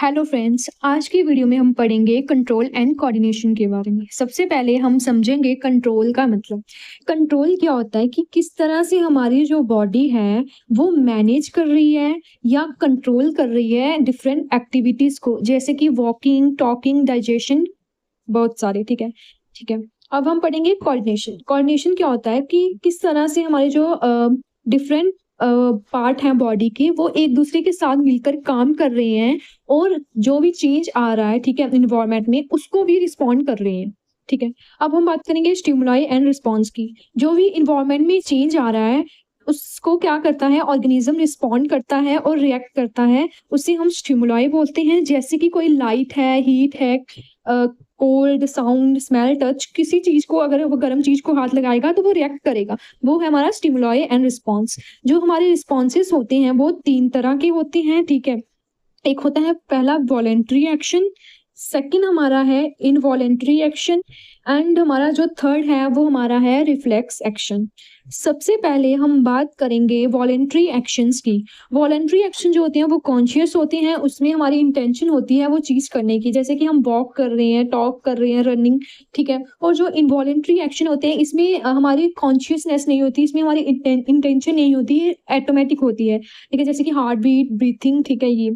Hello friends, आज की video में हम पढ़ेंगे कंट्रोल एंड कोऑर्डिनेशन के बारे में। सबसे पहले हम समझेंगे कंट्रोल का मतलब। कंट्रोल क्या होता है कि किस तरह से हमारी जो बॉडी है वो मैनेज कर रही है या कंट्रोल कर रही है डिफरेंट एक्टिविटीज को, जैसे कि वॉकिंग, टॉकिंग, डाइजेशन, बहुत सारे। ठीक है। अब हम पढ़ेंगे कोऑर्डिनेशन। कोऑर्डिनेशन क्या होता है कि किस तरह से हमारे जो डिफरेंट पार्ट हैं बॉडी के, वो एक दूसरे के साथ मिलकर काम कर रहे हैं और जो भी चेंज आ रहा है, ठीक है, इन्वायरमेंट में, उसको भी रिस्पॉन्ड कर रहे हैं। ठीक है। अब हम बात करेंगे स्टिमुलाई एंड रिस्पॉन्स की। जो भी इन्वायरमेंट में चेंज आ रहा है उसको क्या करता है, ऑर्गेनिज्म रिस्पॉन्ड करता है और रिएक्ट करता है। उसे हम स्टिमुलाई बोलते हैं। जैसे कि कोई लाइट है, हीट है, कोल्ड, साउंड, स्मेल, टच, किसी चीज को अगर वो गर्म चीज को हाथ लगाएगा तो वो रिएक्ट करेगा। वो है हमारा स्टिमुलाई एंड रिस्पॉन्स। जो हमारे रिस्पॉन्सेस होते हैं वो 3 तरह के होते हैं। ठीक है। एक होता है पहला वॉलेंट्री एक्शन, सेकंड हमारा है इनवॉलेंट्री एक्शन, एंड हमारा जो थर्ड है वो हमारा है रिफ्लेक्स एक्शन। सबसे पहले हम बात करेंगे वॉलेंट्री एक्शंस की। वॉलेंट्री एक्शन जो होते हैं वो कॉन्शियस होते हैं, उसमें हमारी इंटेंशन होती है वो चीज करने की, जैसे कि हम वॉक कर रहे हैं, टॉक कर रहे हैं, रनिंग। ठीक है। और जो इनवॉलेंट्री एक्शन होते हैं इसमें हमारी कॉन्शियसनेस नहीं होती, इसमें हमारी इंटेंशन नहीं होती है, ऑटोमेटिक होती है। ठीक है। जैसे कि हार्ट बीट, ब्रीथिंग। ठीक है। ये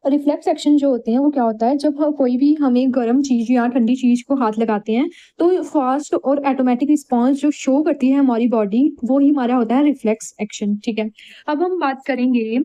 रिफ्लेक्स एक्शन जो होते हैं वो क्या होता है, जब कोई भी हमें गर्म चीज या ठंडी चीज को हाथ लगाते हैं तो फास्ट और ऑटोमेटिक रिस्पॉन्स जो शो करती है हमारी बॉडी, वो ही हमारा होता है रिफ्लेक्स एक्शन। ठीक है। अब हम बात करेंगे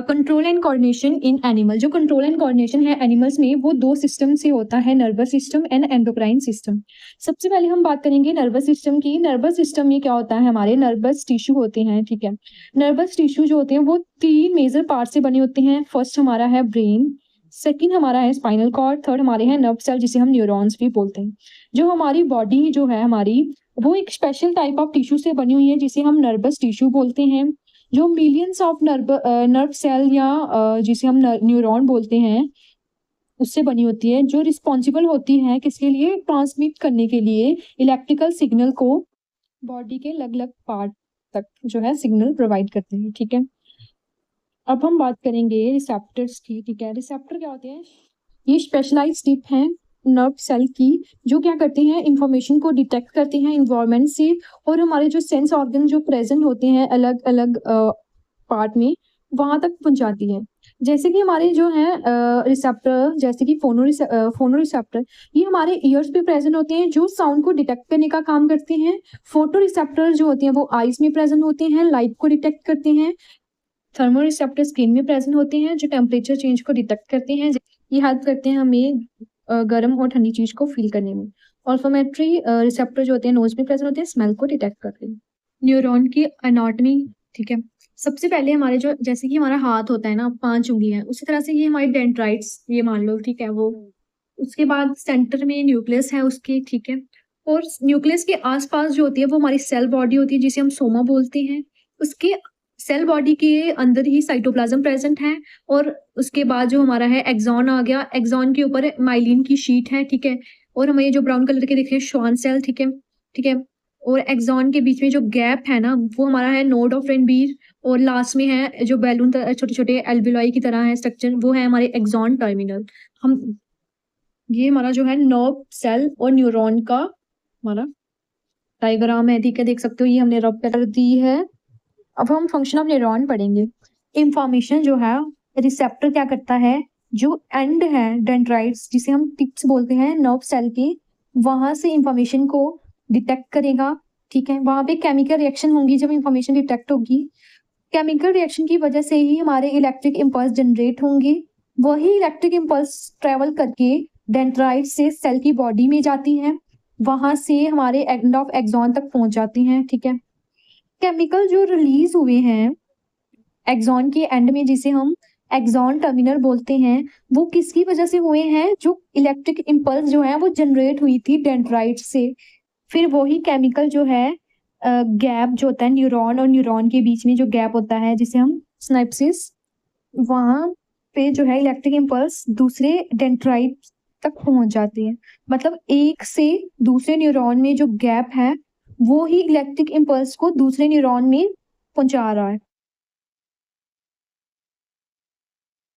control and coordination in animal. जो कंट्रोल एंड कोऑर्डिनेशन है एनिमल्स में वो 2 सिस्टम से होता है, nervous system and endocrine system. सबसे पहले हम बात करेंगे नर्वस सिस्टम की। नर्वस सिस्टम में क्या होता है, हमारे नर्वस टिश्यू होते हैं। ठीक है। नर्वस टिश्यू जो होते हैं वो 3 मेजर पार्ट से बने होते हैं। फर्स्ट हमारा है ब्रेन, सेकंड हमारा है स्पाइनल कॉर्ड, थर्ड हमारे हैं नर्व सेल जिसे हम न्यूरॉन्स भी बोलते हैं। जो हमारी बॉडी जो है हमारी, वो एक स्पेशल टाइप ऑफ टिश्यू से बनी हुई है जिसे हम नर्वस टिश्यू बोलते हैं। जो मिलियंस ऑफ नर्व सेल या जिसे हम न्यूरॉन बोलते हैं उससे बनी होती है, जो रिस्पॉन्सिबल होती है किसके लिए, ट्रांसमिट करने के लिए इलेक्ट्रिकल सिग्नल को बॉडी के अलग अलग पार्ट तक जो है सिग्नल प्रोवाइड करते हैं। ठीक है। अब हम बात करेंगे रिसेप्टर्स की। ठीक है। रिसेप्टर क्या होते हैं, ये स्पेशलाइज्ड टिप हैं नर्व सेल की, जो क्या करते हैं, इंफॉर्मेशन को डिटेक्ट करते हैं इन्वायरमेंट से और हमारे जो सेंस ऑर्गन जो प्रेजेंट होते हैं अलग अलग पार्ट में, वहां तक पहुंचाती है। जैसे कि हमारे जो है रिसेप्टर, जैसे कि फोनो रिसेप्टर, ये हमारे ईयर्स पे प्रेजेंट होते हैं जो साउंड को डिटेक्ट करने का काम करते हैं। फोटो रिसेप्टर जो होते हैं वो आईज में प्रेजेंट होते हैं, लाइट को डिटेक्ट करते हैं। थर्मो रिसेप्टर स्किन में प्रेजेंट होते हैं जो टेम्परेचर चेंज को डिटेक्ट करते हैं। ये हेल्प करते हैं हमें गर्म और ठंडी चीज को फील करने में। ऑल्फोमेट्री रिसेप्टर जो होते हैं नोज में प्रेजेंट होते हैं, स्मेल को डिटेक्ट करते हैं। न्यूरॉन की एनाटॉमी। ठीक है। सबसे पहले हमारे जो, जैसे कि हमारा हाथ होता है ना, 5 उंगलियां हैं, उसी तरह से ये हमारी डेंड्राइट्स, ये मान लो। ठीक है। वो उसके बाद सेंटर में न्यूक्लियस है उसके। ठीक है। और न्यूक्लियस के आसपास जो होती है वो हमारी सेल बॉडी होती है जिसे हम सोमा बोलते हैं। उसके सेल बॉडी के अंदर ही साइटोप्लाज्म प्रेजेंट है। और उसके बाद जो हमारा है एक्सॉन आ गया, एक्सॉन के ऊपर माइलिन की शीट है। ठीक है। और हमें ये जो ब्राउन कलर के दिख रहे हैं श्वान सेल। ठीक है। ठीक है। और एक्सॉन के बीच में जो गैप है ना, वो हमारा है नोड ऑफ रेनबीर। और लास्ट में है जो बैलून छोटे छोटे एल्वियोलाई की तरह है स्ट्रक्चर, वो है हमारे एक्सॉन टर्मिनल। हम ये हमारा जो है नर्व सेल और न्यूरॉन का हमारा डायग्राम है। ठीक है। देख सकते हो ये हमने रब कर दी है। अब हम फंक्शन ऑफ न्यूरॉन पढ़ेंगे। इंफॉर्मेशन जो है, रिसेप्टर क्या करता है, जो एंड है डेंड्राइट्स जिसे हम टिप्स बोलते हैं नर्व सेल के, वहां से इंफॉर्मेशन को डिटेक्ट करेगा। ठीक है। वहां पे केमिकल रिएक्शन होंगी जब इंफॉर्मेशन डिटेक्ट होगी। केमिकल रिएक्शन की वजह से ही हमारे इलेक्ट्रिक इम्पल्स जनरेट होंगे। वही इलेक्ट्रिक इम्पल्स ट्रेवल करके डेंड्राइट से सेल की बॉडी में जाती हैं, वहां से हमारे एंड ऑफ एक्सॉन तक पहुंच जाती हैं। ठीक है। केमिकल जो रिलीज हुए हैं एक्सॉन के एंड में, जिसे हम एक्सॉन टर्मिनल बोलते हैं, वो किसकी वजह से हुए हैं, जो इलेक्ट्रिक इम्पल्स जो है वो जनरेट हुई थी डेंड्राइट से। फिर वही केमिकल जो है गैप जो होता है न्यूरॉन और न्यूरॉन के बीच में जो गैप होता है जिसे हम सिनेप्सिस, वहां पे जो है इलेक्ट्रिक इम्पल्स दूसरे डेंड्राइट तक पहुंच जाती है। मतलब एक से दूसरे न्यूरॉन में जो गैप है वो ही इलेक्ट्रिक इम्पल्स को दूसरे न्यूरॉन में पहुंचा रहा है।